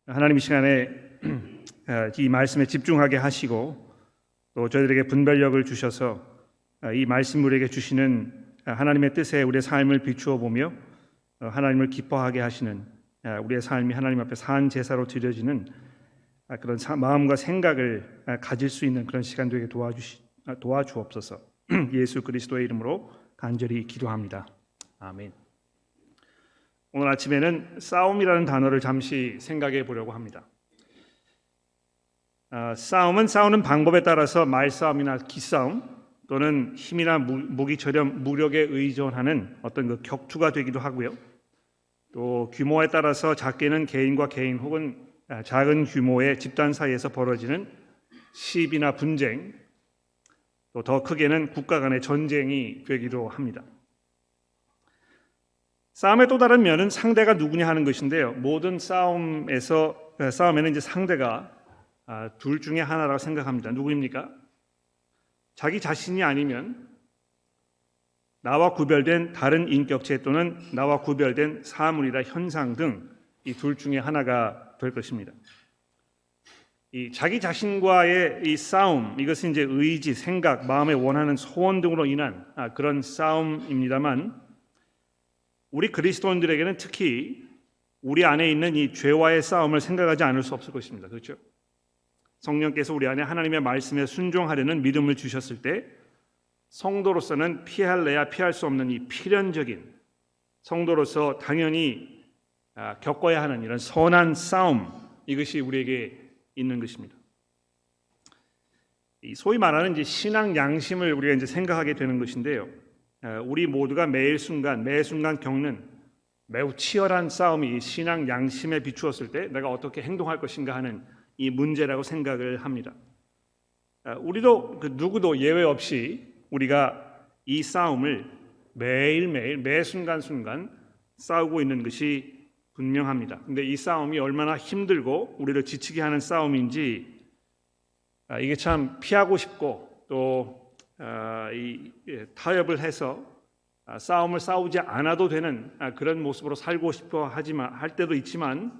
하나님 이 시간에 이 말씀에 집중하게 하시고 또 저희들에게 분별력을 주셔서 이 말씀 우리에게 주시는 하나님의 뜻에 우리의 삶을 비추어 보며 하나님을 기뻐하게 하시는 우리의 삶이 하나님 앞에 산 제사로 드려지는 그런 마음과 생각을 가질 수 있는 그런 시간 되게 도와주옵소서. 예수 그리스도의 이름으로 간절히 기도합니다. 아멘. 오늘 아침에는 싸움이라는 단어를 잠시 생각해 보려고 합니다. 싸움은 싸우는 방법에 따라서 말싸움이나 기싸움 또는 힘이나 무기처럼 무력에 의존하는 어떤 그 격투가 되기도 하고요. 또 규모에 따라서 작게는 개인과 개인 혹은 작은 규모의 집단 사이에서 벌어지는 시비나 분쟁, 또 더 크게는 국가 간의 전쟁이 되기도 합니다. 싸움의 또 다른 면은 상대가 누구냐 하는 것인데요. 모든 싸움에는 이제 상대가 둘 중에 하나라고 생각합니다. 누구입니까? 자기 자신이 아니면 나와 구별된 다른 인격체 또는 나와 구별된 사물이나 현상 등 이 둘 중에 하나가 될 것입니다. 이 자기 자신과의 이 싸움, 이것은 이제 의지, 생각, 마음의 원하는 소원 등으로 인한 그런 싸움입니다만, 우리 그리스도인들에게는 특히 우리 안에 있는 이 죄와의 싸움을 생각하지 않을 수 없을 것입니다. 그렇죠? 성령께서 우리 안에 하나님의 말씀에 순종하려는 믿음을 주셨을 때 성도로서는 피할래야 피할 수 없는 이 필연적인, 성도로서 당연히 겪어야 하는 이런 선한 싸움, 이것이 우리에게 있는 것입니다. 소위 말하는 이제 신앙 양심을 우리가 이제 생각하게 되는 것인데요. 우리 모두가 매 순간 겪는 매우 치열한 싸움이 신앙 양심에 비추었을 때 내가 어떻게 행동할 것인가 하는 이 문제라고 생각을 합니다. 우리도 누구도 예외 없이 우리가 이 싸움을 매일매일 매 순간순간 싸우고 있는 것이 분명합니다. 근데 이 싸움이 얼마나 힘들고 우리를 지치게 하는 싸움인지 이게 참 피하고 싶고 또 타협을 해서 싸움을 싸우지 않아도 되는 그런 모습으로 살고 싶어 할 때도 있지만,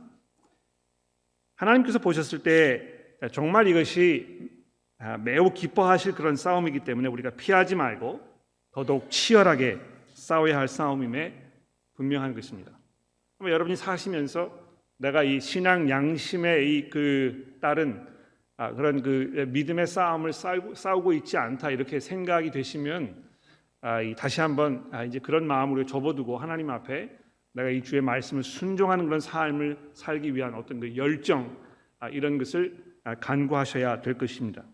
하나님께서 보셨을 때 정말 이것이 매우 기뻐하실 그런 싸움이기 때문에 우리가 피하지 말고 더더욱 치열하게 싸워야 할 싸움임에 분명한 것입니다. 여러분이 사시면서 내가 이 신앙 양심에 따른 그런 그 믿음의 싸움을 싸우고 있지 않다 이렇게 생각이 되시면 다시 한번 이제 그런 마음으로 접어두고 하나님 앞에 내가 이 주의 말씀을 순종하는 그런 삶을 살기 위한 어떤 그 열정, 이런 것을 간구하셔야 될 것입니다.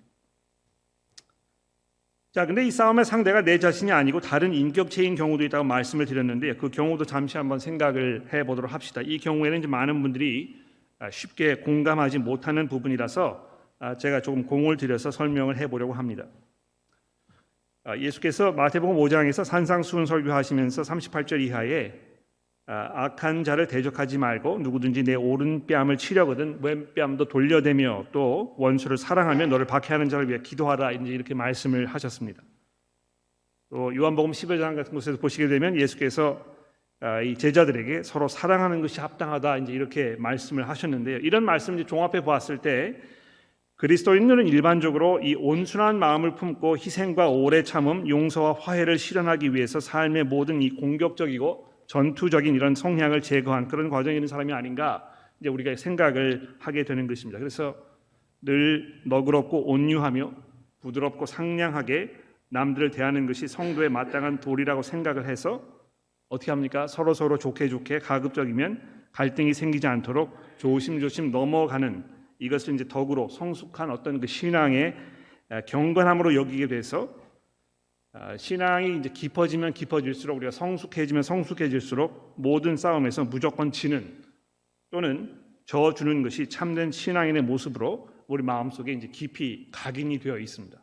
자, 근데 이 싸움의 상대가 내 자신이 아니고 다른 인격체인 경우도 있다고 말씀을 드렸는데, 그 경우도 잠시 한번 생각을 해보도록 합시다. 이 경우에는 이제 많은 분들이 쉽게 공감하지 못하는 부분이라서 제가 조금 공을 들여서 설명을 해보려고 합니다. 예수께서 마태복음 5장에서 산상수훈 설교하시면서 38절 이하에 악한 자를 대적하지 말고 누구든지 내 오른뺨을 치려거든 왼뺨도 돌려대며 또 원수를 사랑하며 너를 박해하는 자를 위해 기도하라, 이제 이렇게 말씀을 하셨습니다. 또 요한복음 10장 같은 곳에서 보시게 되면 예수께서 이 제자들에게 서로 사랑하는 것이 합당하다, 이제 이렇게 말씀을 하셨는데요. 이런 말씀을 종합해 보았을 때 그리스도인들은 일반적으로 이 온순한 마음을 품고 희생과 오래 참음, 용서와 화해를 실현하기 위해서 삶의 모든 이 공격적이고 전투적인 이런 성향을 제거한 그런 과정이 있는 사람이 아닌가, 이제 우리가 생각을 하게 되는 것입니다. 그래서 늘 너그럽고 온유하며 부드럽고 상냥하게 남들을 대하는 것이 성도의 마땅한 도리라고 생각을 해서 어떻게 합니까? 서로 좋게 가급적이면 갈등이 생기지 않도록 조심조심 넘어가는, 이것을 이제 덕으로 성숙한 어떤 그 신앙의 경건함으로 여기게 돼서 신앙이 이제 깊어지면 깊어질수록, 우리가 성숙해지면 성숙해질수록 모든 싸움에서 무조건 지는 또는 져주는 것이 참된 신앙인의 모습으로 우리 마음속에 이제 깊이 각인이 되어 있습니다.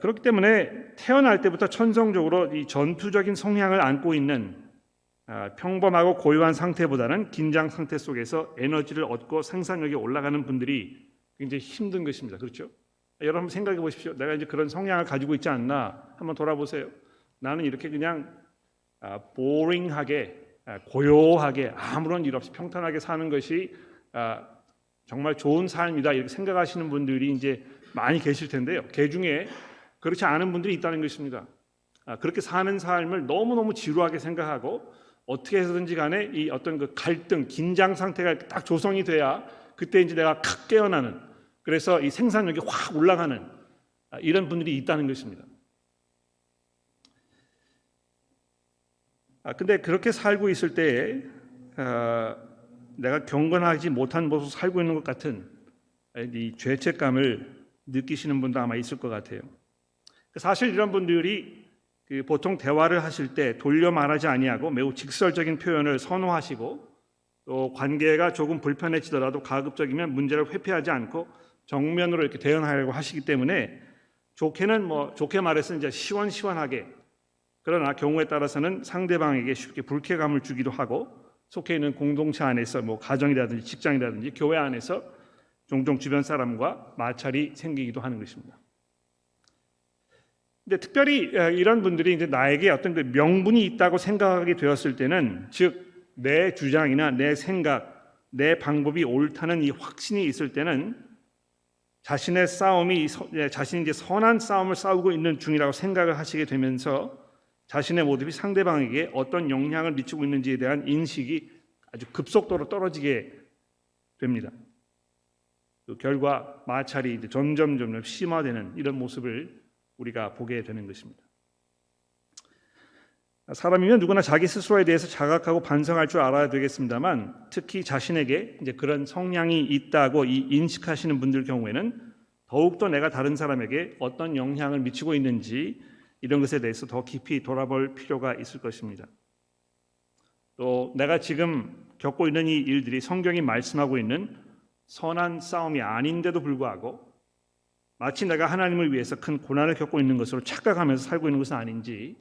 그렇기 때문에 태어날 때부터 천성적으로 이 전투적인 성향을 안고 있는 평범하고 고요한 상태보다는 긴장 상태 속에서 에너지를 얻고 생산력이 올라가는 분들이 굉장히 힘든 것입니다. 그렇죠? 여러분 생각해 보십시오. 내가 이제 그런 성향을 가지고 있지 않나 한번 돌아보세요. 나는 이렇게 그냥 boring하게 고요하게 아무런 일 없이 평탄하게 사는 것이 정말 좋은 삶이다 이렇게 생각하시는 분들이 이제 많이 계실 텐데요. 그 중에 그렇지 않은 분들이 있다는 것입니다. 그렇게 사는 삶을 너무너무 지루하게 생각하고 어떻게 해서든지 간에 이 어떤 그 갈등, 긴장 상태가 딱 조성이 돼야 그때 이제 내가 칵 깨어나는, 그래서 이 생산력이 확 올라가는 이런 분들이 있다는 것입니다. 근데 그렇게 살고 있을 때에 내가 경건하지 못한 모습으로 살고 있는 것 같은 이 죄책감을 느끼시는 분도 아마 있을 것 같아요. 사실 이런 분들이 보통 대화를 하실 때 돌려 말하지 아니하고 매우 직설적인 표현을 선호하시고, 또 관계가 조금 불편해지더라도 가급적이면 문제를 회피하지 않고 정면으로 이렇게 대응하려고 하시기 때문에 좋게 말해서 이제 시원시원하게, 그러나 경우에 따라서는 상대방에게 쉽게 불쾌감을 주기도 하고, 속해 있는 공동체 안에서 가정이라든지 직장이라든지 교회 안에서 종종 주변 사람과 마찰이 생기기도 하는 것입니다. 근데 특별히 이런 분들이 이제 나에게 어떤 그 명분이 있다고 생각하게 되었을 때는, 즉 내 주장이나 내 생각, 내 방법이 옳다는 이 확신이 있을 때는 자신의 자신이 이제 선한 싸움을 싸우고 있는 중이라고 생각을 하시게 되면서 자신의 모습이 상대방에게 어떤 영향을 미치고 있는지에 대한 인식이 아주 급속도로 떨어지게 됩니다. 그 결과 마찰이 이제 점점 심화되는 이런 모습을 우리가 보게 되는 것입니다. 사람이면 누구나 자기 스스로에 대해서 자각하고 반성할 줄 알아야 되겠습니다만, 특히 자신에게 이제 그런 성향이 있다고 인식하시는 분들 경우에는 더욱더 내가 다른 사람에게 어떤 영향을 미치고 있는지 이런 것에 대해서 더 깊이 돌아볼 필요가 있을 것입니다. 또 내가 지금 겪고 있는 이 일들이 성경이 말씀하고 있는 선한 싸움이 아닌데도 불구하고 마치 내가 하나님을 위해서 큰 고난을 겪고 있는 것으로 착각하면서 살고 있는 것은 아닌지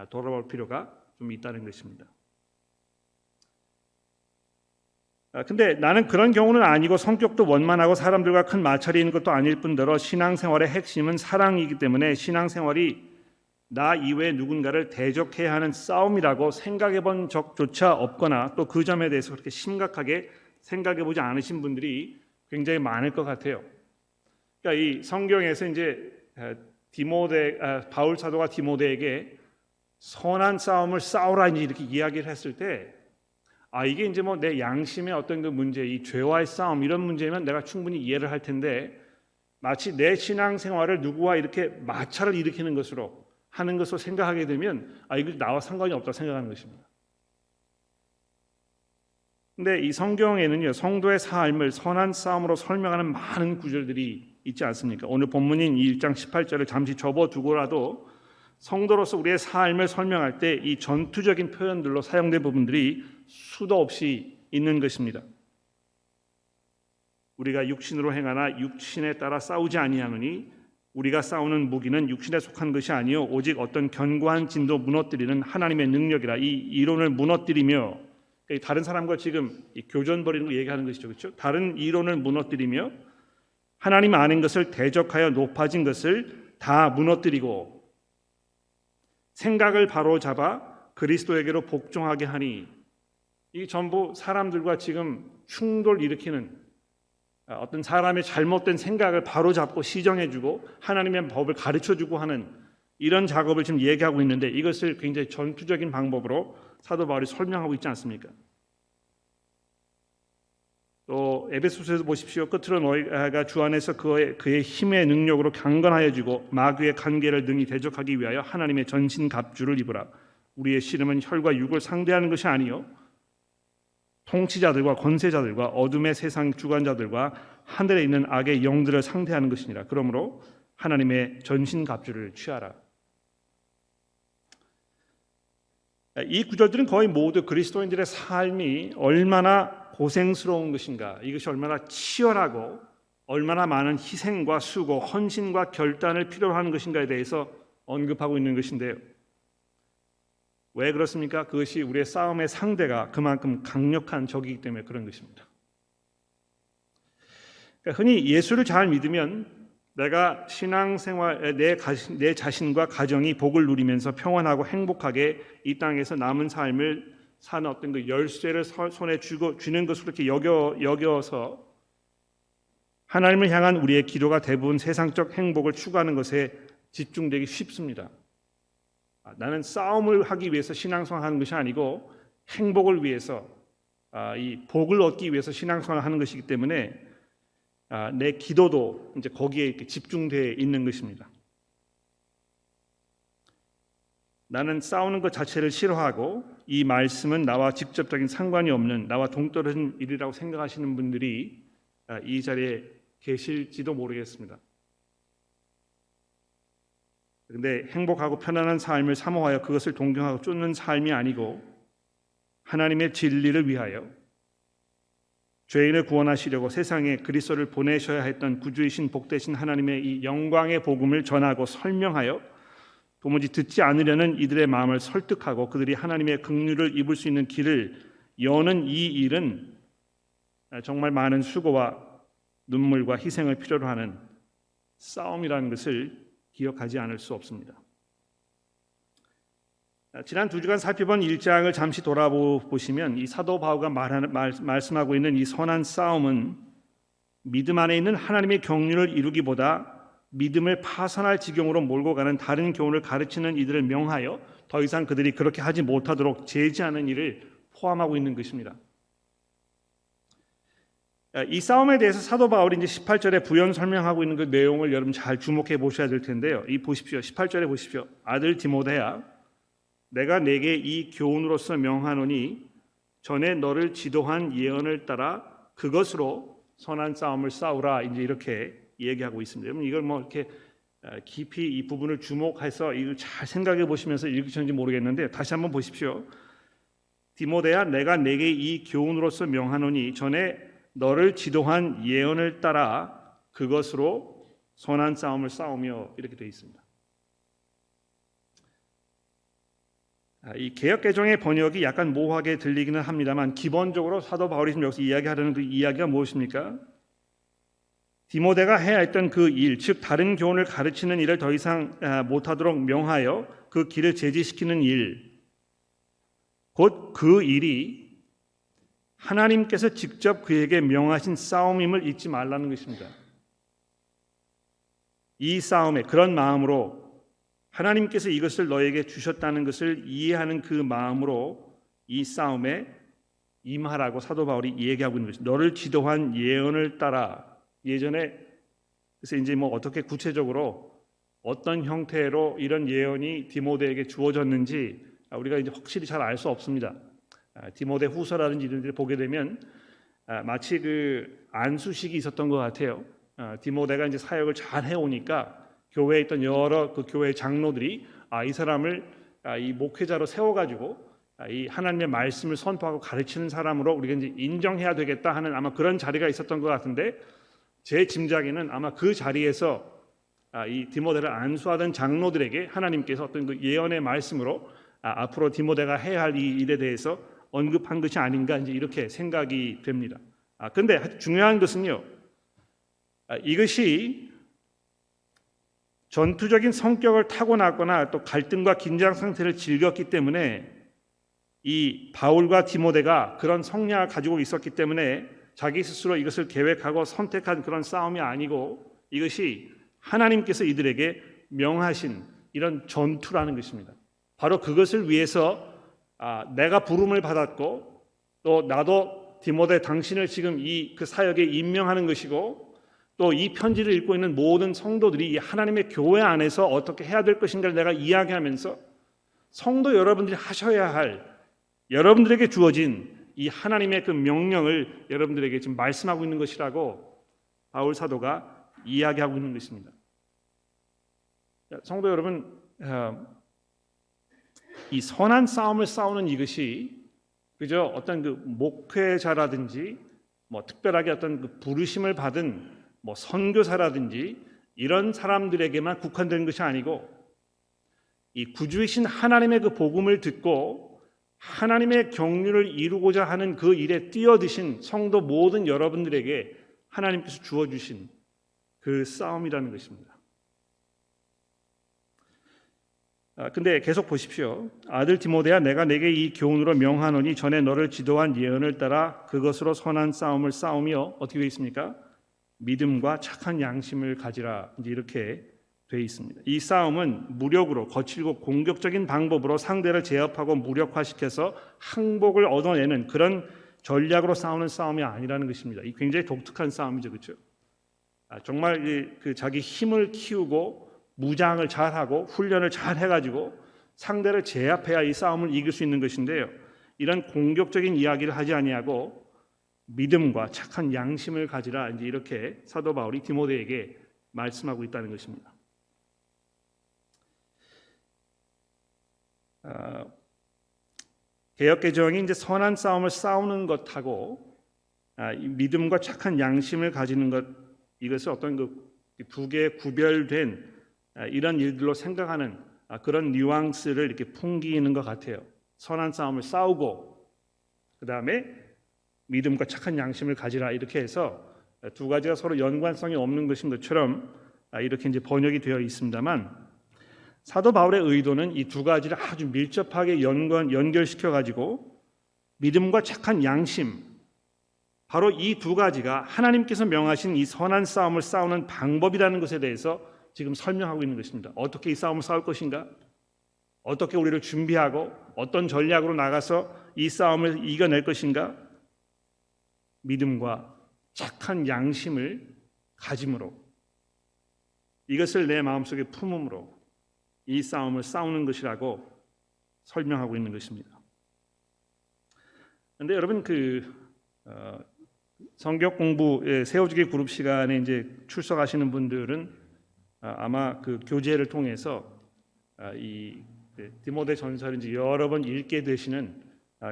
돌아볼 필요가 좀 있다는 것입니다. 근데 나는 그런 경우는 아니고 성격도 원만하고 사람들과 큰 마찰이 있는 것도 아닐 뿐더러 신앙생활의 핵심은 사랑이기 때문에 신앙생활이 나 이외에 누군가를 대적해야 하는 싸움이라고 생각해 본 적조차 없거나 또 그 점에 대해서 그렇게 심각하게 생각해 보지 않으신 분들이 굉장히 많을 것 같아요. 그러니까 이 성경에서 이제 바울 사도가 디모데에게 선한 싸움을 싸우라 이렇게 이야기를 했을 때, 이게 이제 내 양심의 어떤 그 문제, 이 죄와의 싸움 이런 문제면 내가 충분히 이해를 할 텐데, 마치 내 신앙생활을 누구와 이렇게 마찰을 일으키는 것으로 하는 것으로 생각하게 되면 이거 나와 상관이 없다고 생각하는 것입니다. 근데 이 성경에는요, 성도의 삶을 선한 싸움으로 설명하는 많은 구절들이 있지 않습니까? 오늘 본문인 1장 18절을 잠시 접어두고라도 성도로서 우리의 삶을 설명할 때 이 전투적인 표현들로 사용된 부분들이 수도 없이 있는 것입니다. 우리가 육신으로 행하나 육신에 따라 싸우지 아니하노니 우리가 싸우는 무기는 육신에 속한 것이 아니요 오직 어떤 견고한 진도 무너뜨리는 하나님의 능력이라. 이 이론을 무너뜨리며, 다른 사람과 지금 교전 벌이는 거 얘기하는 것이죠, 그렇죠? 다른 이론을 무너뜨리며 하나님 아는 것을 대적하여 높아진 것을 다 무너뜨리고 생각을 바로잡아 그리스도에게로 복종하게 하니. 이 전부 사람들과 지금 충돌 일으키는 어떤 사람의 잘못된 생각을 바로잡고 시정해주고 하나님의 법을 가르쳐주고 하는 이런 작업을 지금 얘기하고 있는데, 이것을 굉장히 전투적인 방법으로 사도 바울이 설명하고 있지 않습니까? 또 에베소서에서 보십시오. 끝으로 너희가 주 안에서 그의 힘의 능력으로 강건하여지고 마귀의 관계를 능히 대적하기 위하여 하나님의 전신갑주를 입으라. 우리의 씨름은 혈과 육을 상대하는 것이 아니요 통치자들과 권세자들과 어둠의 세상 주관자들과 하늘에 있는 악의 영들을 상대하는 것이니라. 그러므로 하나님의 전신갑주를 취하라. 이 구절들은 거의 모두 그리스도인들의 삶이 얼마나 고생스러운 것인가, 이것이 얼마나 치열하고 얼마나 많은 희생과 수고, 헌신과 결단을 필요로 하는 것인가에 대해서 언급하고 있는 것인데요. 왜 그렇습니까? 그것이 우리의 싸움의 상대가 그만큼 강력한 적이기 때문에 그런 것입니다. 그러니까 흔히 예수를 잘 믿으면 내가 신앙생활, 내 자신과 가정이 복을 누리면서 평안하고 행복하게 이 땅에서 남은 삶을 사는 어떤 그 열쇠를 손에 쥐는 것으로 이렇게 여겨서 하나님을 향한 우리의 기도가 대부분 세상적 행복을 추구하는 것에 집중되기 쉽습니다. 나는 싸움을 하기 위해서 신앙생활하는 것이 아니고 행복을 위해서 이 복을 얻기 위해서 신앙생활을 하는 것이기 때문에 내 기도도 이제 거기에 이렇게 집중되어 있는 것입니다. 나는 싸우는 것 자체를 싫어하고 이 말씀은 나와 직접적인 상관이 없는 나와 동떨어진 일이라고 생각하시는 분들이 이 자리에 계실지도 모르겠습니다. 그런데 행복하고 편안한 삶을 사모하여 그것을 동경하고 쫓는 삶이 아니고 하나님의 진리를 위하여 죄인을 구원하시려고 세상에 그리스도를 보내셔야 했던 구주이신 복되신 하나님의 이 영광의 복음을 전하고 설명하여 도무지 듣지 않으려는 이들의 마음을 설득하고 그들이 하나님의 긍휼을 입을 수 있는 길을 여는 이 일은 정말 많은 수고와 눈물과 희생을 필요로 하는 싸움이라는 것을 기억하지 않을 수 없습니다. 지난 2주간 살펴본 1장을 잠시 돌아보시면 이 사도 바울가 말씀하고 있는 이 선한 싸움은 믿음 안에 있는 하나님의 경륜을 이루기보다 믿음을 파산할 지경으로 몰고 가는 다른 교훈을 가르치는 이들을 명하여 더 이상 그들이 그렇게 하지 못하도록 제지하는 일을 포함하고 있는 것입니다. 이 싸움에 대해서 사도 바울이 이제 18절에 부연 설명하고 있는 그 내용을 여러분 잘 주목해 보셔야 될 텐데요. 이 보십시오. 18절에 보십시오. 아들 디모데야, 내가 내게 이 교훈으로서 명하노니 전에 너를 지도한 예언을 따라 그것으로 선한 싸움을 싸우라. 이제 이렇게 얘기하고 있습니다. 여러분 이걸 뭐 이렇게 깊이 이 부분을 주목해서 이걸 잘 생각해 보시면서 읽으셨는지 모르겠는데 다시 한번 보십시오. 디모데야, 내가 내게 이 교훈으로서 명하노니 전에 너를 지도한 예언을 따라 그것으로 선한 싸움을 싸우며 이렇게 되어 있습니다. 이 개역개정의 번역이 약간 모호하게 들리기는 합니다만 기본적으로 사도 바울이 지금 여기서 이야기하려는 그 이야기가 무엇입니까? 디모데가 해야 했던 그 일, 즉 다른 교훈을 가르치는 일을 더 이상 못하도록 명하여 그 길을 제지시키는 일, 곧 그 일이 하나님께서 직접 그에게 명하신 싸움임을 잊지 말라는 것입니다. 이 싸움에 그런 마음으로 하나님께서 이것을 너에게 주셨다는 것을 이해하는 그 마음으로 이 싸움에 임하라고 사도 바울이 얘기하고 있는 것입니다. 너를 지도한 예언을 따라 예전에 그래서 이제 뭐 어떻게 구체적으로 어떤 형태로 이런 예언이 디모데에게 주어졌는지 우리가 이제 확실히 잘 알 수 없습니다. 디모데 후서라든지 이런 데를 보게 되면 마치 그 안수식이 있었던 것 같아요. 디모데가 이제 사역을 잘 해오니까 교회에 있던 여러 그 교회 장로들이 이 사람을 이 목회자로 세워가지고 이 하나님의 말씀을 선포하고 가르치는 사람으로 우리가 이제 인정해야 되겠다 하는 아마 그런 자리가 있었던 것 같은데 제 짐작에는 아마 그 자리에서 이 디모데를 안수하던 장로들에게 하나님께서 어떤 그 예언의 말씀으로 앞으로 디모데가 해야 할 이 일에 대해서 언급한 것이 아닌가 이제 이렇게 생각이 됩니다. 그런데 중요한 것은요, 이것이 전투적인 성격을 타고났거나 또 갈등과 긴장 상태를 즐겼기 때문에 이 바울과 디모데가 그런 성향을 가지고 있었기 때문에 자기 스스로 이것을 계획하고 선택한 그런 싸움이 아니고 이것이 하나님께서 이들에게 명하신 이런 전투라는 것입니다. 바로 그것을 위해서 내가 부름을 받았고 또 나도 디모데 당신을 지금 그 사역에 임명하는 것이고 또 이 편지를 읽고 있는 모든 성도들이 이 하나님의 교회 안에서 어떻게 해야 될 것인가를 내가 이야기하면서 성도 여러분들이 하셔야 할 여러분들에게 주어진 이 하나님의 그 명령을 여러분들에게 지금 말씀하고 있는 것이라고 바울 사도가 이야기하고 있는 것입니다. 성도 여러분, 이 선한 싸움을 싸우는 이것이 그저 어떤 그 목회자라든지 뭐 특별하게 어떤 그 부르심을 받은 뭐 선교사라든지 이런 사람들에게만 국한된 것이 아니고 이 구주이신 하나님의 그 복음을 듣고 하나님의 경륜을 이루고자 하는 그 일에 뛰어드신 성도 모든 여러분들에게 하나님께서 주어주신 그 싸움이라는 것입니다. 근데 계속 보십시오. 아들 디모데야, 내가 내게 이 교훈으로 명하노니 전에 너를 지도한 예언을 따라 그것으로 선한 싸움을 싸우며 어떻게 되어 있습니까? 믿음과 착한 양심을 가지라. 이제 이렇게 되어 있습니다. 이 싸움은 무력으로 거칠고 공격적인 방법으로 상대를 제압하고 무력화시켜서 항복을 얻어내는 그런 전략으로 싸우는 싸움이 아니라는 것입니다. 이 굉장히 독특한 싸움이죠, 그렇죠? 정말 그 자기 힘을 키우고 무장을 잘하고 훈련을 잘 해가지고 상대를 제압해야 이 싸움을 이길 수 있는 것인데요. 이런 공격적인 이야기를 하지 아니하고 믿음과 착한 양심을 가지라. 이제 이렇게 사도 바울이 디모데에게 말씀하고 있다는 것입니다. 개역개정이 이제 선한 싸움을 싸우는 것하고 이 믿음과 착한 양심을 가지는 것, 이것을 어떤 두 개의 구별된 이런 일들로 생각하는 그런 뉘앙스를 이렇게 풍기는 것 같아요. 선한 싸움을 싸우고 그 다음에 믿음과 착한 양심을 가지라, 이렇게 해서 두 가지가 서로 연관성이 없는 것인 것처럼 이렇게 이제 번역이 되어 있습니다만, 사도 바울의 의도는 이 두 가지를 아주 밀접하게 연결시켜 가지고 믿음과 착한 양심, 바로 이 두 가지가 하나님께서 명하신 이 선한 싸움을 싸우는 방법이라는 것에 대해서 지금 설명하고 있는 것입니다. 어떻게 이 싸움을 싸울 것인가? 어떻게 우리를 준비하고 어떤 전략으로 나가서 이 싸움을 이겨낼 것인가? 믿음과 착한 양심을 가짐으로, 이것을 내 마음속에 품음으로 이 싸움을 싸우는 것이라고 설명하고 있는 것입니다. 그런데 여러분, 성경 공부 세워주기 그룹 시간에 이제 출석하시는 분들은 아마 그 교재를 통해서 이 디모데 전서를 이제 여러 번 읽게 되시는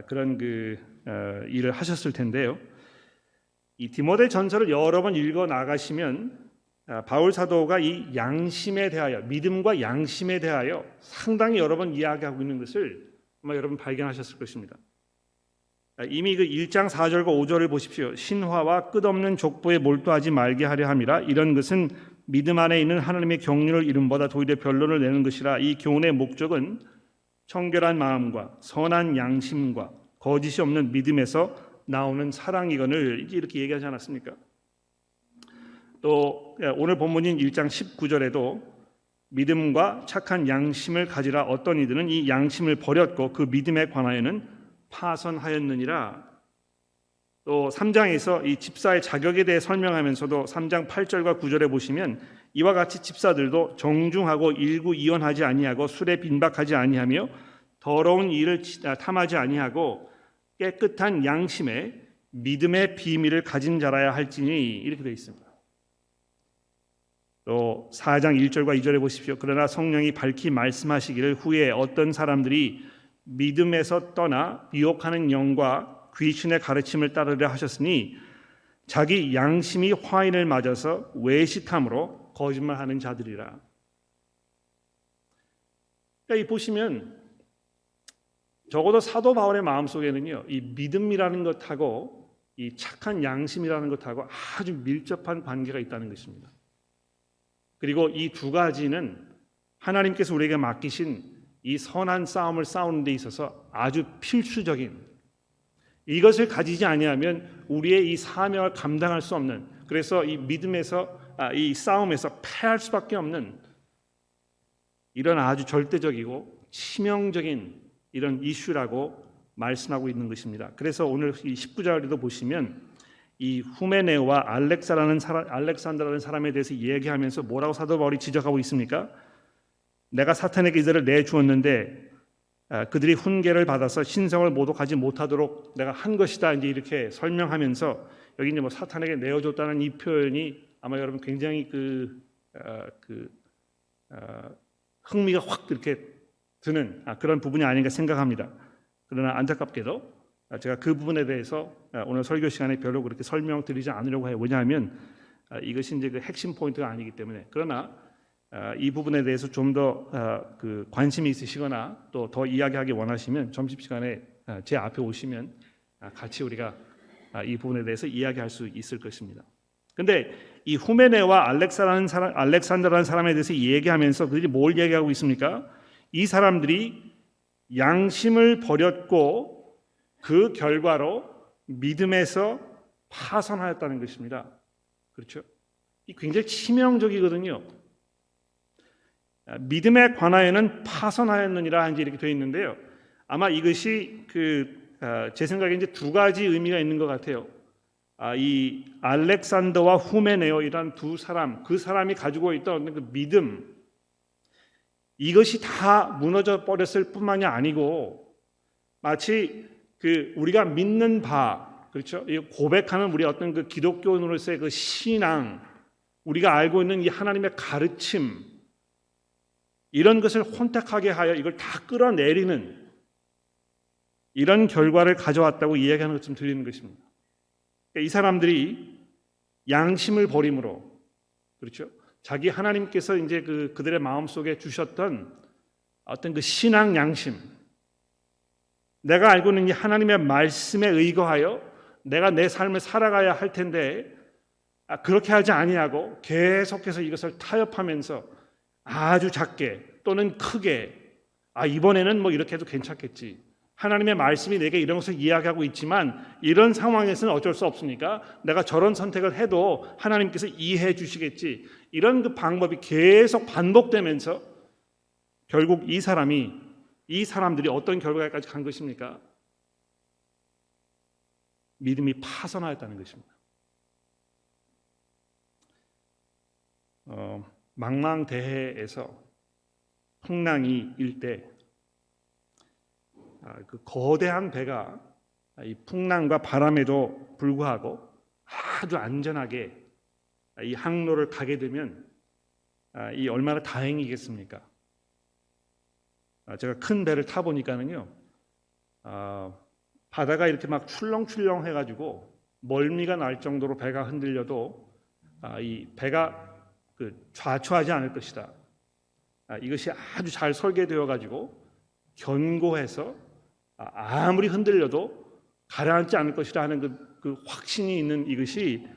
그런 일을 하셨을 텐데요. 이 디모데 전서를 여러 번 읽어 나가시면 바울 사도가 이 양심에 대하여, 믿음과 양심에 대하여 상당히 여러 번 이야기하고 있는 것을 아마 여러분 발견하셨을 것입니다. 이미 그 1장 4절과 5절을 보십시오. 신화와 끝없는 족보에 몰두하지 말게 하려 함이라. 이런 것은 믿음 안에 있는 하나님의 경륜을 이름보다 도리어 변론을 내는 것이라. 이 교훈의 목적은 청결한 마음과 선한 양심과 거짓이 없는 믿음에서 나오는 사랑이거늘, 이렇게 얘기하지 않았습니까? 또 오늘 본문인 1장 19절에도 믿음과 착한 양심을 가지라. 어떤 이들은 이 양심을 버렸고 그 믿음에 관하여는 파선하였느니라. 또 3장에서 이 집사의 자격에 대해 설명하면서도 3장 8절과 9절에 보시면 이와 같이 집사들도 정중하고 일구이원하지 아니하고 술에 빈박하지 아니하며 더러운 일을 탐하지 아니하고 깨끗한 양심에 믿음의 비밀을 가진 자라야 할지니, 이렇게 되어 있습니다. 또 4장 1절과 2절에 보십시오. 그러나 성령이 밝히 말씀하시기를 후에 어떤 사람들이 믿음에서 떠나 미혹하는 영과 귀신의 가르침을 따르려 하셨으니 자기 양심이 화인을 맞아서 외식함으로 거짓말하는 자들이라. 그러니까 이 보시면 적어도 사도 바울의 마음속에는요, 이 믿음이라는 것하고 이 착한 양심이라는 것하고 아주 밀접한 관계가 있다는 것입니다. 그리고 이 두 가지는 하나님께서 우리에게 맡기신 이 선한 싸움을 싸우는 데 있어서 아주 필수적인, 이것을 가지지 아니하면 우리의 이 사명을 감당할 수 없는, 그래서 이 믿음에서 이 싸움에서 패할 수밖에 없는 이런 아주 절대적이고 치명적인 이런 이슈라고 말씀하고 있는 것입니다. 그래서 오늘 이 19절에도 보시면 이 후메네오와 알렉산더라는 사람에 대해서 얘기하면서 뭐라고 사도 바울이 지적하고 있습니까? 내가 사탄에게 이들을 내주었는데 그들이 훈계를 받아서 신성을 모독하지 못하도록 내가 한 것이다. 이제 이렇게 설명하면서 여기 이제 뭐 사탄에게 내어줬다는 이 표현이 아마 여러분 굉장히 흥미가 확 이렇게 드는 그런 부분이 아닌가 생각합니다. 그러나 안타깝게도 제가 그 부분에 대해서 오늘 설교 시간에 별로 그렇게 설명드리지 않으려고 해요. 왜냐하면 이것이 이제 그 핵심 포인트가 아니기 때문에. 그러나 이 부분에 대해서 좀 더 관심이 있으시거나 또 더 이야기하기 원하시면 점심시간에 제 앞에 오시면 같이 우리가 이 부분에 대해서 이야기할 수 있을 것입니다. 근데 이 후메네와 알렉산더라는 사람에 대해서 얘기하면서 그들이 뭘 얘기하고 있습니까? 이 사람들이 양심을 버렸고 그 결과로 믿음에서 파선하였다는 것입니다. 그렇죠? 이 굉장히 치명적이거든요. 믿음에 관하여는 파선하였느니라 이제 이렇게 되어 있는데요. 아마 이것이 제 생각에 이제 두 가지 의미가 있는 것 같아요. 이 알렉산더와 후메네오이란 두 사람, 그 사람이 가지고 있던 그 믿음, 이것이 다 무너져 버렸을 뿐만이 아니고 마치 우리가 믿는 바, 그렇죠? 고백하는 우리 어떤 그 기독교인으로서의 그 신앙, 우리가 알고 있는 이 하나님의 가르침, 이런 것을 혼탁하게 하여 이걸 다 끌어내리는 이런 결과를 가져왔다고 이야기하는 것좀 드리는 것입니다. 이 사람들이 양심을 버림으로, 그렇죠? 자기 하나님께서 이제 그들의 마음속에 주셨던 어떤 그 신앙 양심, 내가 알고 있는 이 하나님의 말씀에 의거하여 내가 내 삶을 살아가야 할 텐데 그렇게 하지 아니하고 계속해서 이것을 타협하면서 아주 작게 또는 크게 이번에는 뭐 이렇게 해도 괜찮겠지, 하나님의 말씀이 내게 이런 것을 이야기하고 있지만 이런 상황에서는 어쩔 수 없으니까 내가 저런 선택을 해도 하나님께서 이해해 주시겠지, 이런 그 방법이 계속 반복되면서 결국 이 사람들이 어떤 결과까지 간 것입니까? 믿음이 파선하였다는 것입니다. 망망대해에서 풍랑이 일 때 그 거대한 배가 이 풍랑과 바람에도 불구하고 아주 안전하게 이 항로를 가게 되면 이 얼마나 다행이겠습니까? 제가 큰 배를 타 보니까는요, 바다가 이렇게 막 출렁출렁 해가지고 멀미가 날 정도로 배가 흔들려도 이 배가 좌초하지 않을 것이다. 이것이 아주 잘 설계되어 가지고 견고해서 아무리 흔들려도 가라앉지 않을 것이라 하는 그 확신이 있는 이것이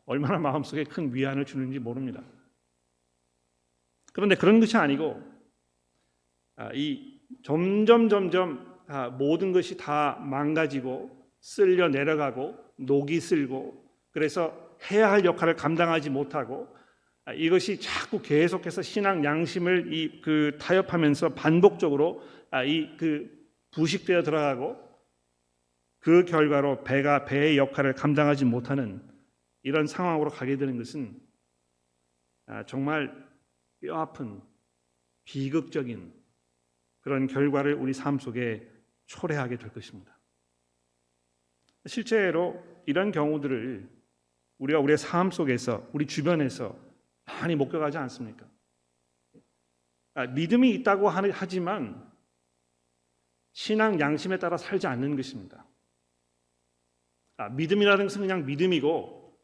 얼마나 마음속에 큰 위안을 주는지 모릅니다. 그런데 그런 것이 아니고 이 점점 모든 것이 다 망가지고 쓸려 내려가고 녹이 슬고 그래서 해야 할 역할을 감당하지 못하고 이것이 자꾸 계속해서 신앙 양심을 타협하면서 반복적으로 부식되어 들어가고 그 결과로 배가 배의 역할을 감당하지 못하는 이런 상황으로 가게 되는 것은 정말 뼈아픈 비극적인 그런 결과를 우리 삶 속에 초래하게 될 것입니다. 실제로 이런 경우들을 우리가 우리의 삶 속에서 우리 주변에서 많이 목격하지 않습니까? 믿음이 있다고 하지만 신앙 양심에 따라 살지 않는 것입니다. 믿음이라는 것은 그냥 믿음이고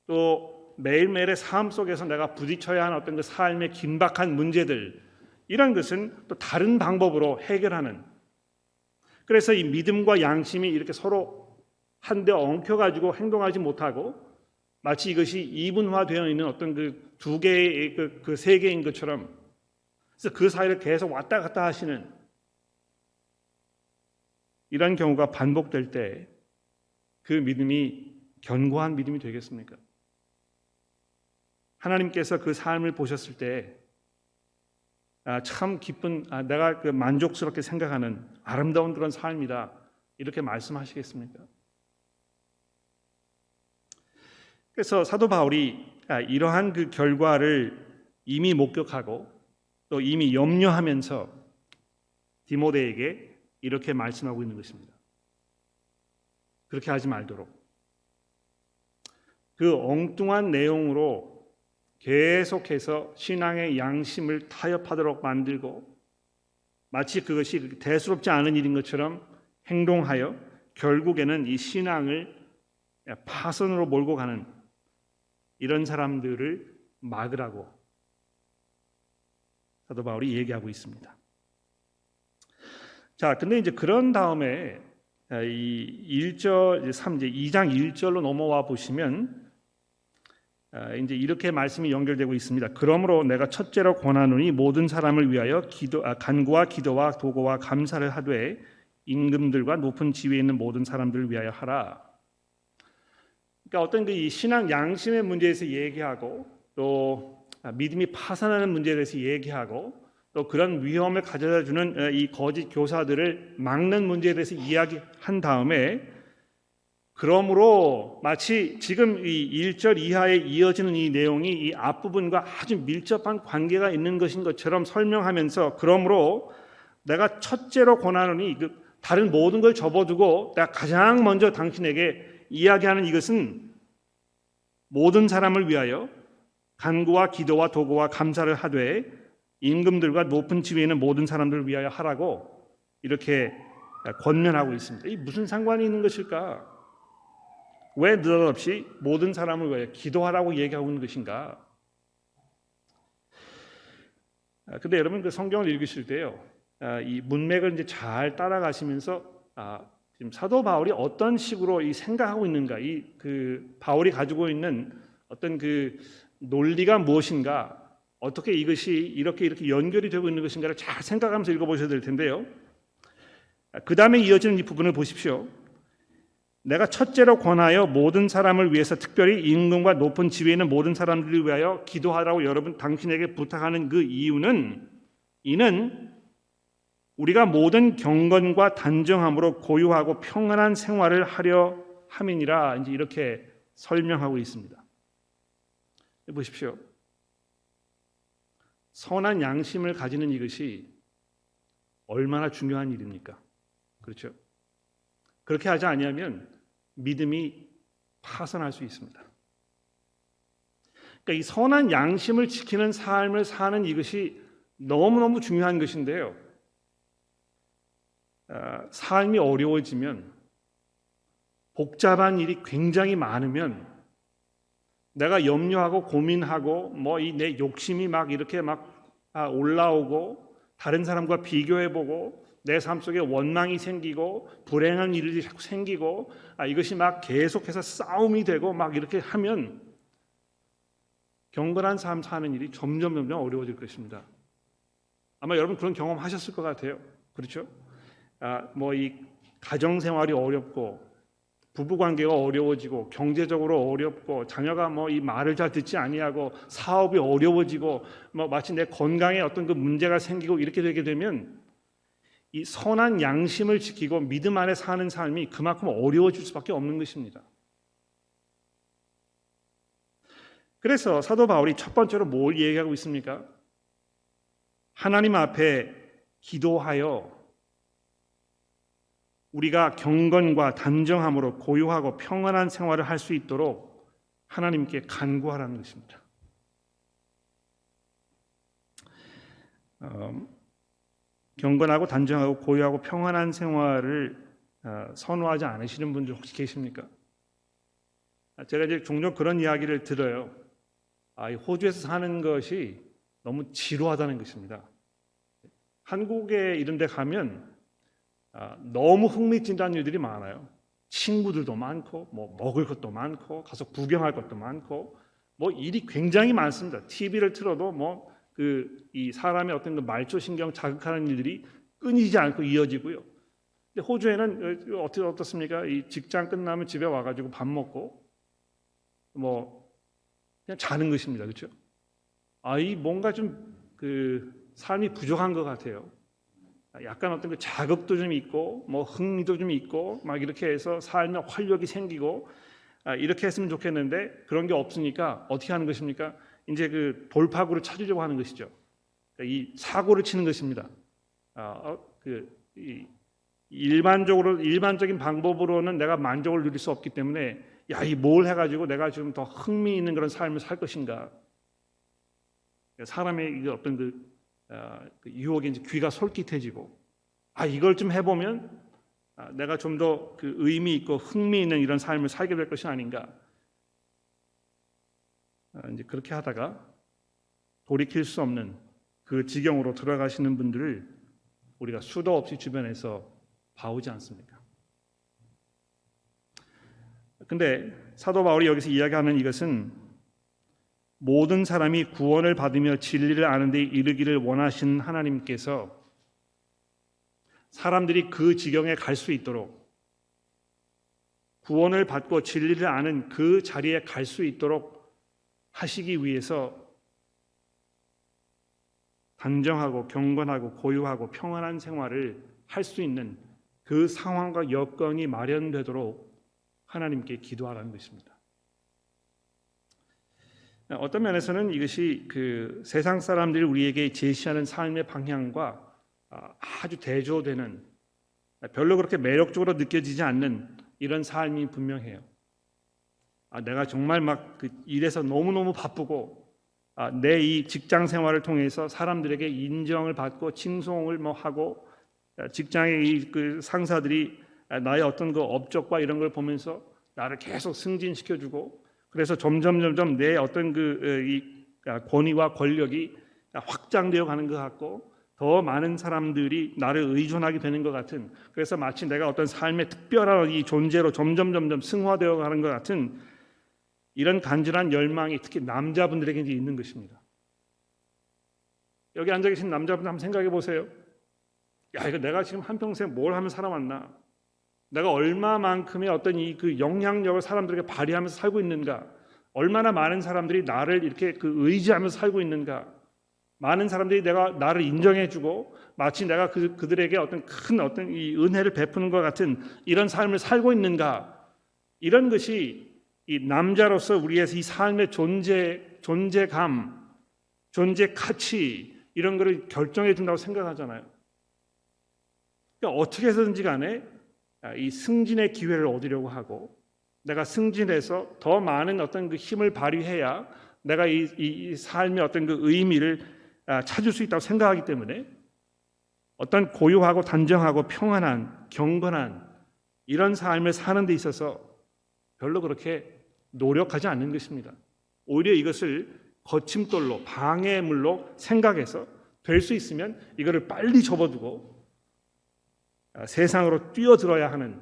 또 매일매일의 삶 속에서 내가 부딪혀야 하는 어떤 그 삶의 긴박한 문제들, 이런 것은 또 다른 방법으로 해결하는, 그래서 이 믿음과 양심이 이렇게 서로 한데 엉켜가지고 행동하지 못하고 마치 이것이 이분화되어 있는 어떤 그 두 개의 그 세계인 것처럼, 그래서 그 사이를 계속 왔다 갔다 하시는 이런 경우가 반복될 때 그 믿음이 견고한 믿음이 되겠습니까? 하나님께서 그 삶을 보셨을 때 참 기쁜, 내가 만족스럽게 생각하는 아름다운 그런 삶이다, 이렇게 말씀하시겠습니까? 그래서 사도 바울이 이러한 그 결과를 이미 목격하고 또 이미 염려하면서 디모데에게 이렇게 말씀하고 있는 것입니다. 그렇게 하지 말도록. 그 엉뚱한 내용으로 계속해서 신앙의 양심을 타협하도록 만들고 마치 그것이 대수롭지 않은 일인 것처럼 행동하여 결국에는 이 신앙을 파선으로 몰고 가는 이런 사람들을 막으라고 사도 바울이 얘기하고 있습니다. 자, 근데 이제 그런 다음에 이 1절, 3절, 2장 1절로 넘어와 보시면 이제 이렇게 말씀이 연결되고 있습니다. 그러므로 내가 첫째로 권하노니 모든 사람을 위하여 간구와 기도와 도고와 감사를 하되 임금들과 높은 지위에 있는 모든 사람들을 위하여 하라. 그러니까 어떤 그 이 신앙 양심의 문제에서 얘기하고 또 믿음이 파산하는 문제에 대해서 얘기하고 또 그런 위험을 가져다 주는 이 거짓 교사들을 막는 문제에 대해서 이야기한 다음에 그러므로 마치 지금 이 1절 이하에 이어지는 이 내용이 이 앞부분과 아주 밀접한 관계가 있는 것인 것처럼 설명하면서 그러므로 내가 첫째로 권하노니 다른 모든 걸 접어두고 내가 가장 먼저 당신에게 이야기하는 이것은 모든 사람을 위하여 간구와 기도와 도고와 감사를 하되 임금들과 높은 지위에 있는 모든 사람들을 위하여 하라고 이렇게 권면하고 있습니다. 이 무슨 상관이 있는 것일까? 왜 느닷없이 모든 사람을 위하여 기도하라고 얘기하고 있는 것인가? 근데 여러분 그 성경을 읽으실 때요, 이 문맥을 이제 잘 따라가시면서 지금 사도 바울이 어떤 식으로 이 생각하고 있는가, 이 그 바울이 가지고 있는 어떤 그 논리가 무엇인가, 어떻게 이것이 이렇게 연결이 되고 있는 것인가를 잘 생각하면서 읽어보셔야 될 텐데요. 그 다음에 이어지는 이 부분을 보십시오. 내가 첫째로 권하여 모든 사람을 위해서 특별히 임금과 높은 지위에 있는 모든 사람들을 위하여 기도하라고 여러분 당신에게 부탁하는 그 이유는 이는 우리가 모든 경건과 단정함으로 고요하고 평안한 생활을 하려 함이니라 이제 이렇게 설명하고 있습니다. 보십시오. 선한 양심을 가지는 이것이 얼마나 중요한 일입니까? 그렇죠? 그렇게 하지 아니하면 믿음이 파산할 수 있습니다. 그러니까 이 선한 양심을 지키는 삶을 사는 이것이 너무너무 중요한 것인데요. 삶이 어려워지면 복잡한 일이 굉장히 많으면 내가 염려하고 고민하고 내 욕심이 막 이렇게 올라오고 다른 사람과 비교해보고 내 삶 속에 원망이 생기고 불행한 일들이 자꾸 생기고 이것이 막 계속해서 싸움이 되고 막 이렇게 하면 경건한 삶 사는 일이 점점 어려워질 것입니다. 아마 여러분 그런 경험 하셨을 것 같아요. 그렇죠? 이 가정 생활이 어렵고 부부 관계가 어려워지고 경제적으로 어렵고 자녀가 이 말을 잘 듣지 아니하고 사업이 어려워지고 마치 내 건강에 어떤 그 문제가 생기고 이렇게 되게 되면 이 선한 양심을 지키고 믿음 안에 사는 삶이 그만큼 어려워질 수밖에 없는 것입니다. 그래서 사도 바울이 첫 번째로 뭘 얘기하고 있습니까? 하나님 앞에 기도하여 우리가 경건과 단정함으로 고요하고 평안한 생활을 할 수 있도록 하나님께 간구하라는 것입니다. 경건하고 단정하고 고요하고 평안한 생활을 선호하지 않으시는 분들 혹시 계십니까? 제가 이제 종종 그런 이야기를 들어요. 호주에서 사는 것이 너무 지루하다는 것입니다. 한국에 이런 데 가면 너무 흥미진진한 일들이 많아요. 친구들도 많고 먹을 것도 많고 가서 구경할 것도 많고 일이 굉장히 많습니다. TV를 틀어도 이 사람의 어떤 그 말초신경 자극하는 일들이 끊이지 않고 이어지고요. 근데 호주에는 어떻습니까? 이 직장 끝나면 집에 와가지고 밥 먹고 그냥 자는 것입니다. 그렇죠? 이 뭔가 좀 그 삶이 부족한 것 같아요. 약간 어떤 그 자극도 좀 있고 흥미도 좀 있고 막 이렇게 해서 삶에 활력이 생기고 이렇게 했으면 좋겠는데 그런 게 없으니까 어떻게 하는 것입니까? 이제 그 돌파구를 찾으려고 하는 것이죠. 그러니까 이 사고를 치는 것입니다. 일반적인 방법으로는 내가 만족을 누릴 수 없기 때문에 이 뭘 해가지고 내가 좀 더 흥미 있는 그런 삶을 살 것인가? 사람의 어떤 그 유혹에 이제 귀가 솔깃해지고 이걸 좀 해보면 내가 좀 더 그 의미 있고 흥미 있는 이런 삶을 살게 될 것이 아닌가? 이제 그렇게 하다가 돌이킬 수 없는 그 지경으로 들어가시는 분들을 우리가 수도 없이 주변에서 봐오지 않습니까? 근데 사도 바울이 여기서 이야기하는 이것은 모든 사람이 구원을 받으며 진리를 아는 데 이르기를 원하시는 하나님께서 사람들이 그 지경에 갈 수 있도록, 구원을 받고 진리를 아는 그 자리에 갈 수 있도록 하시기 위해서 단정하고 경건하고 고요하고 평안한 생활을 할 수 있는 그 상황과 여건이 마련되도록 하나님께 기도하라는 것입니다. 어떤 면에서는 이것이 그 세상 사람들이 우리에게 제시하는 삶의 방향과 아주 대조되는, 별로 그렇게 매력적으로 느껴지지 않는 이런 삶이 분명해요. 내가 정말 막 그 일에서 너무너무 바쁘고 내 이 직장 생활을 통해서 사람들에게 인정을 받고 칭송을 뭐 하고, 직장의 이 그 상사들이 나의 어떤 그 업적과 이런 걸 보면서 나를 계속 승진시켜주고, 그래서 점점 내 어떤 이 권위와 권력이 확장되어 가는 것 같고, 더 많은 사람들이 나를 의존하게 되는 것 같은, 그래서 마치 내가 어떤 삶의 특별한 이 존재로 점점 승화되어 가는 것 같은 이런 간절한 열망이 특히 남자분들에게 이제 있는 것입니다. 여기 앉아 계신 남자분들 한번 생각해 보세요. 야, 이거 내가 지금 한평생 뭘 하면 살아왔나? 내가 얼마만큼의 어떤 이 그 영향력을 사람들에게 발휘하면서 살고 있는가? 얼마나 많은 사람들이 나를 이렇게 그 의지하면서 살고 있는가? 많은 사람들이 나를 인정해주고 마치 내가 그들에게 어떤 큰 어떤 이 은혜를 베푸는 것 같은 이런 삶을 살고 있는가? 이런 것이 이 남자로서 우리의 이 삶의 존재감, 존재 가치 이런 것을 결정해 준다고 생각하잖아요. 그러니까 어떻게 해서든지 간에 이 승진의 기회를 얻으려고 하고, 내가 승진해서 더 많은 어떤 그 힘을 발휘해야 내가 이 삶의 어떤 그 의미를 찾을 수 있다고 생각하기 때문에 어떤 고요하고 단정하고 평안한 경건한 이런 삶을 사는 데 있어서 별로 그렇게 노력하지 않는 것입니다. 오히려 이것을 거침돌로 방해물로 생각해서 될 수 있으면 이거를 빨리 접어두고 세상으로 뛰어들어야 하는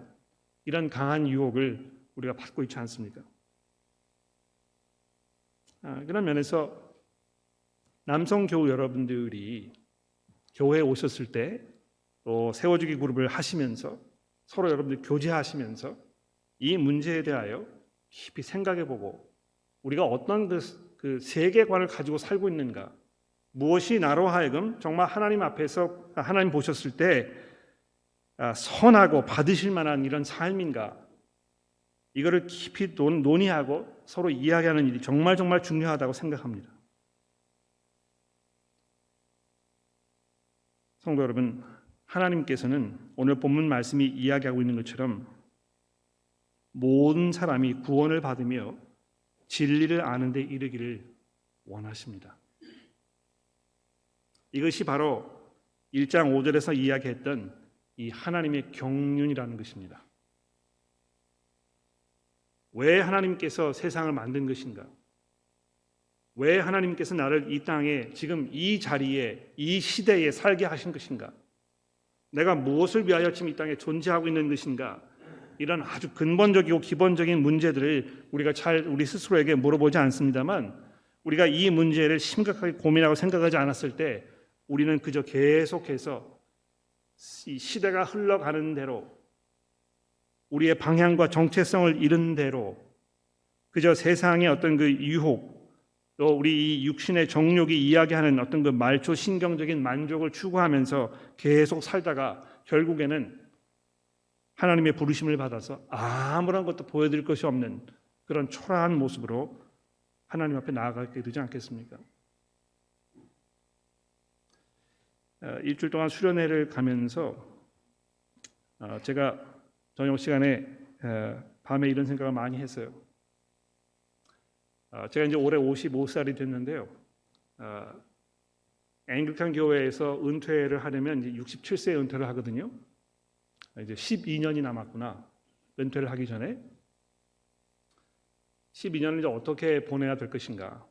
이런 강한 유혹을 우리가 받고 있지 않습니까? 그런 면에서 남성 교우 여러분들이 교회에 오셨을 때 또 세워주기 그룹을 하시면서 서로 여러분들 교제하시면서 이 문제에 대하여 깊이 생각해보고 우리가 어떤 그 세계관을 가지고 살고 있는가, 무엇이 나로 하여금 정말 하나님 앞에서 하나님 보셨을 때 선하고 받으실 만한 이런 삶인가, 이거를 깊이 논의하고 서로 이야기하는 일이 정말 중요하다고 생각합니다. 성도 여러분, 하나님께서는 오늘 본문 말씀이 이야기하고 있는 것처럼 모든 사람이 구원을 받으며 진리를 아는 데 이르기를 원하십니다. 이것이 바로 1장 5절에서 이야기했던 이 하나님의 경륜이라는 것입니다. 왜 하나님께서 세상을 만든 것인가? 왜 하나님께서 나를 이 땅에 지금 이 자리에 이 시대에 살게 하신 것인가? 내가 무엇을 위하여 지금 이 땅에 존재하고 있는 것인가? 이런 아주 근본적이고 기본적인 문제들을 우리가 우리 스스로에게 물어보지 않습니다만, 우리가 이 문제를 심각하게 고민하고 생각하지 않았을 때 우리는 그저 계속해서 이 시대가 흘러가는 대로, 우리의 방향과 정체성을 잃은 대로 그저 세상의 어떤 그 유혹, 또 우리 이 육신의 정욕이 이야기하는 어떤 그 말초 신경적인 만족을 추구하면서 계속 살다가 결국에는 하나님의 부르심을 받아서 아무런 것도 보여드릴 것이 없는 그런 초라한 모습으로 하나님 앞에 나아가게 되지 않겠습니까? 일주일 동안 수련회를 가면서 제가 저녁 시간에 밤에 이런 생각을 많이 했어요. 제가 이제 올해 55살이 됐는데요. 앵글칸 교회에서 은퇴를 하려면 이제 67세에 은퇴를 하거든요. 이제 12년이 남았구나. 은퇴를 하기 전에 12년을 이제 어떻게 보내야 될 것인가?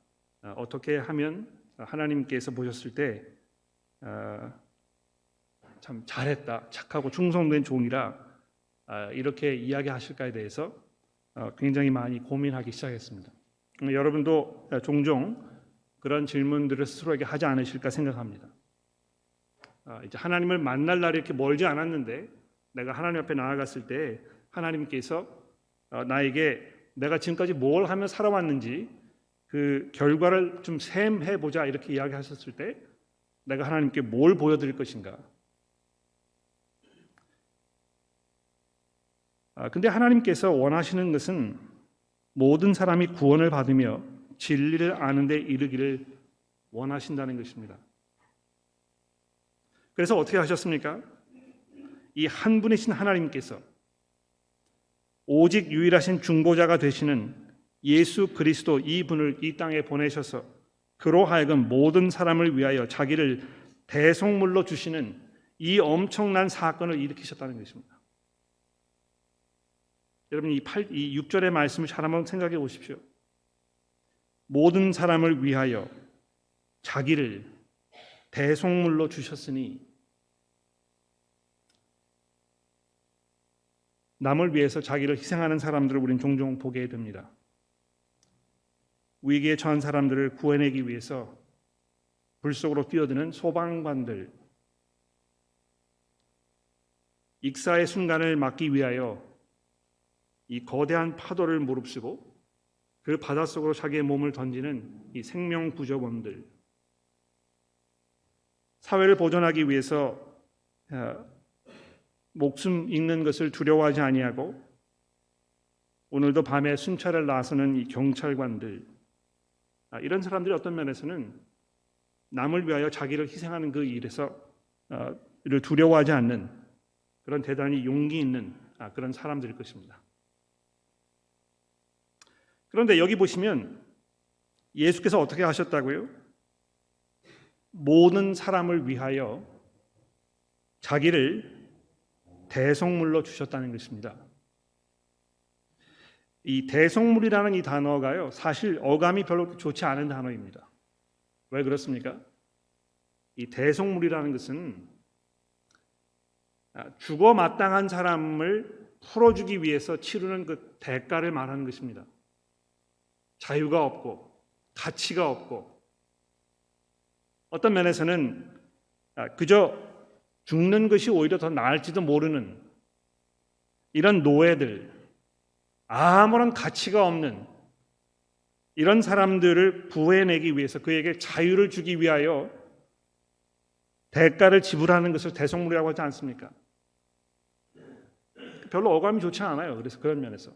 어떻게 하면 하나님께서 보셨을 때 참 잘했다, 착하고 충성된 종이라 이렇게 이야기하실까에 대해서 굉장히 많이 고민하기 시작했습니다. 여러분도 종종 그런 질문들을 스스로에게 하지 않으실까 생각합니다. 이제 하나님을 만날 날이 이렇게 멀지 않았는데 내가 하나님 앞에 나아갔을 때 하나님께서 나에게 내가 지금까지 뭘 하며 살아왔는지 그 결과를 좀 셈해 보자 이렇게 이야기하셨을 때 내가 하나님께 뭘 보여드릴 것인가? 근데 하나님께서 원하시는 것은 모든 사람이 구원을 받으며 진리를 아는 데 이르기를 원하신다는 것입니다. 그래서 어떻게 하셨습니까? 이 한 분이신 하나님께서 오직 유일하신 중보자가 되시는 예수 그리스도 이분을 이 땅에 보내셔서 그로 하여금 모든 사람을 위하여 자기를 대속물로 주시는 이 엄청난 사건을 일으키셨다는 것입니다. 여러분 이 6절의 말씀을 잘 한번 생각해 보십시오. 모든 사람을 위하여 자기를 대속물로 주셨으니 남을 위해서 자기를 희생하는 사람들을 우리는 종종 보게 됩니다. 위기에 처한 사람들을 구해내기 위해서 불 속으로 뛰어드는 소방관들, 익사의 순간을 막기 위하여 이 거대한 파도를 무릅쓰고 그 바닷속으로 자기의 몸을 던지는 이 생명구조원들, 사회를 보존하기 위해서 목숨 잃는 것을 두려워하지 아니하고 오늘도 밤에 순찰을 나서는 이 경찰관들, 이런 사람들이 어떤 면에서는 남을 위하여 자기를 희생하는 그 일에서 이를 두려워하지 않는 그런 대단히 용기 있는 그런 사람들일 것입니다. 그런데 여기 보시면 예수께서 어떻게 하셨다고요? 모든 사람을 위하여 자기를 대속물로 주셨다는 것입니다. 이 대속물이라는 이 단어가요, 사실 어감이 별로 좋지 않은 단어입니다. 왜 그렇습니까? 이 대속물이라는 것은 죽어 마땅한 사람을 풀어주기 위해서 치르는 그 대가를 말하는 것입니다. 자유가 없고 가치가 없고 어떤 면에서는 그저 죽는 것이 오히려 더 나을지도 모르는 이런 노예들, 아무런 가치가 없는 이런 사람들을 구해내기 위해서 그에게 자유를 주기 위하여 대가를 지불하는 것을 대속물이라고 하지 않습니까? 별로 어감이 좋지 않아요. 그래서 그런 면에서.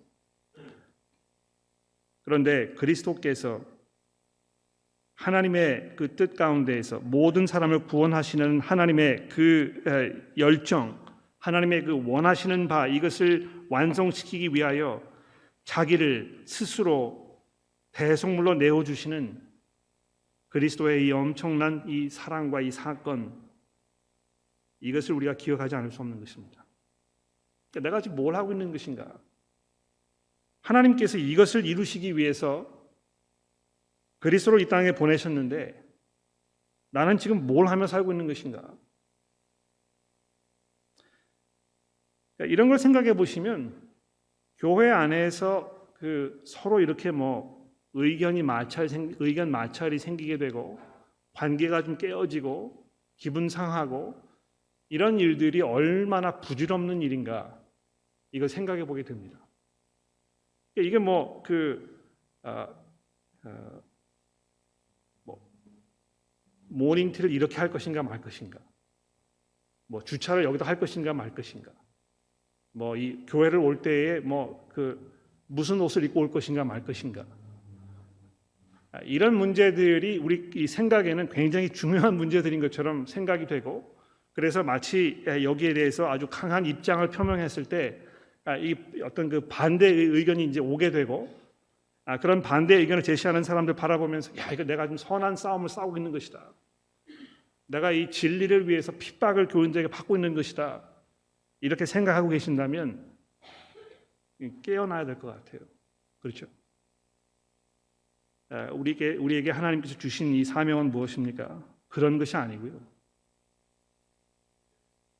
그런데 그리스도께서 하나님의 그 뜻 가운데에서 모든 사람을 구원하시는 하나님의 그 열정, 하나님의 그 원하시는 바, 이것을 완성시키기 위하여 자기를 스스로 대속물로 내어주시는 그리스도의 이 엄청난 이 사랑과 이 사건, 이것을 우리가 기억하지 않을 수 없는 것입니다. 내가 지금 뭘 하고 있는 것인가? 하나님께서 이것을 이루시기 위해서 그리스도를 이 땅에 보내셨는데 나는 지금 뭘 하며 살고 있는 것인가? 이런 걸 생각해 보시면 교회 안에서 그 서로 이렇게 의견 마찰이 생기게 되고 관계가 좀 깨어지고 기분 상하고 이런 일들이 얼마나 부질없는 일인가 이걸 생각해 보게 됩니다. 이게 모닝티를 이렇게 할 것인가 말 것인가, 주차를 여기다 할 것인가 말 것인가, 이 교회를 올 때에 무슨 옷을 입고 올 것인가 말 것인가, 이런 문제들이 우리 생각에는 굉장히 중요한 문제들인 것처럼 생각이 되고, 그래서 마치 여기에 대해서 아주 강한 입장을 표명했을 때 이 어떤 그 반대의 의견이 이제 오게 되고, 그런 반대 의견을 제시하는 사람들 바라보면서 이거 내가 좀 선한 싸움을 싸우고 있는 것이다. 내가 이 진리를 위해서 핍박을 교인들에게 받고 있는 것이다. 이렇게 생각하고 계신다면 깨어나야 될 것 같아요. 그렇죠? 우리에게 하나님께서 주신 이 사명은 무엇입니까? 그런 것이 아니고요.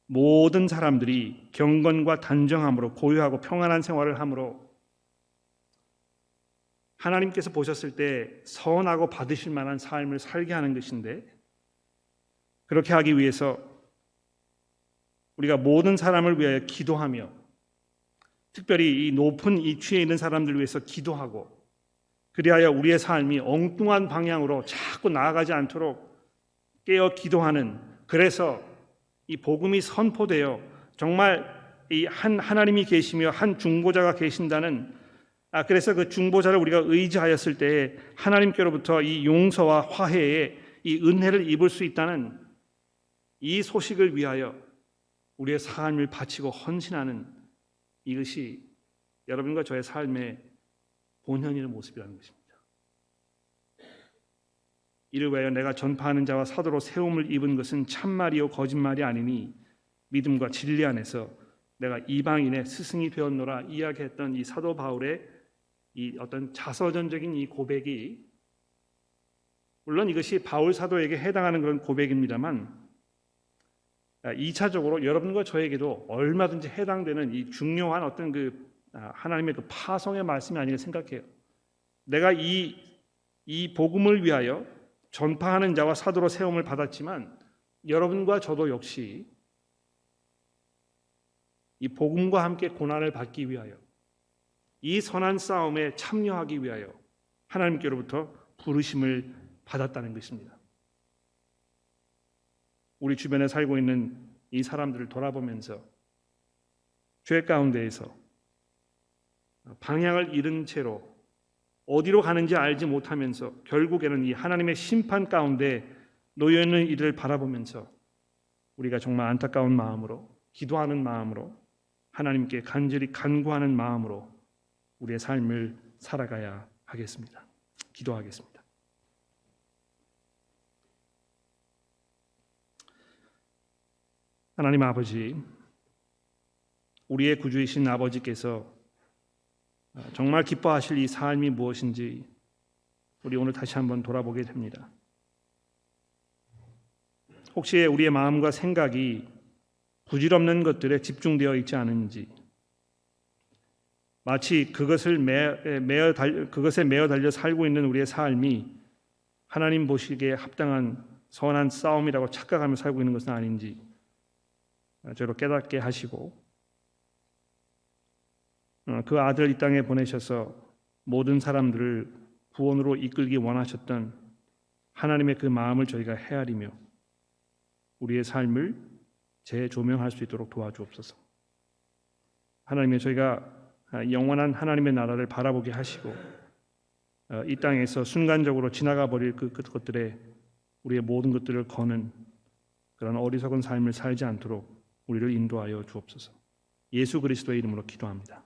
모든 사람들이 경건과 단정함으로 고요하고 평안한 생활을 함으로 하나님께서 보셨을 때 선하고 받으실 만한 삶을 살게 하는 것인데, 그렇게 하기 위해서 우리가 모든 사람을 위하여 기도하며, 특별히 이 높은 이취에 있는 사람들을 위해서 기도하고, 그리하여 우리의 삶이 엉뚱한 방향으로 자꾸 나아가지 않도록 깨어 기도하는, 그래서 이 복음이 선포되어 정말 이 하나님이 계시며 한 중보자가 계신다는, 그래서 그 중보자를 우리가 의지하였을 때 하나님께로부터 이 용서와 화해의 이 은혜를 입을 수 있다는 이 소식을 위하여 우리의 삶을 바치고 헌신하는, 이것이 여러분과 저의 삶의 본현의 모습이라는 것입니다. 이를 위하여 내가 전파하는 자와 사도로 세움을 입은 것은 참말이요 거짓말이 아니니 믿음과 진리 안에서 내가 이방인의 스승이 되었노라 이야기했던 이 사도 바울의 이 어떤 자서전적인 이 고백이, 물론 이것이 바울 사도에게 해당하는 그런 고백입니다만 2차적으로 여러분과 저에게도 얼마든지 해당되는 이 중요한 어떤 하나님의 그 파송의 말씀이 아니라 생각해요. 내가 이 복음을 위하여 전파하는 자와 사도로 세움을 받았지만 여러분과 저도 역시 이 복음과 함께 고난을 받기 위하여, 이 선한 싸움에 참여하기 위하여 하나님께로부터 부르심을 받았다는 것입니다. 우리 주변에 살고 있는 이 사람들을 돌아보면서 죄 가운데에서 방향을 잃은 채로 어디로 가는지 알지 못하면서 결국에는 이 하나님의 심판 가운데 놓여 있는 이들을 바라보면서 우리가 정말 안타까운 마음으로, 기도하는 마음으로, 하나님께 간절히 간구하는 마음으로 우리의 삶을 살아가야 하겠습니다. 기도하겠습니다. 하나님 아버지, 우리의 구주이신 아버지께서 정말 기뻐하실 이 삶이 무엇인지 우리 오늘 다시 한번 돌아보게 됩니다. 혹시 우리의 마음과 생각이 부질없는 것들에 집중되어 있지 않은지, 마치 그것에 매어 달려 살고 있는 우리의 삶이 하나님 보시기에 합당한 선한 싸움이라고 착각하며 살고 있는 것은 아닌지 저로 깨닫게 하시고, 그 아들 이 땅에 보내셔서 모든 사람들을 구원으로 이끌기 원하셨던 하나님의 그 마음을 저희가 헤아리며 우리의 삶을 재조명할 수 있도록 도와주옵소서. 하나님의 저희가 영원한 하나님의 나라를 바라보게 하시고 이 땅에서 순간적으로 지나가 버릴 그것들에 우리의 모든 것들을 거는 그런 어리석은 삶을 살지 않도록 우리를 인도하여 주옵소서. 예수 그리스도의 이름으로 기도합니다.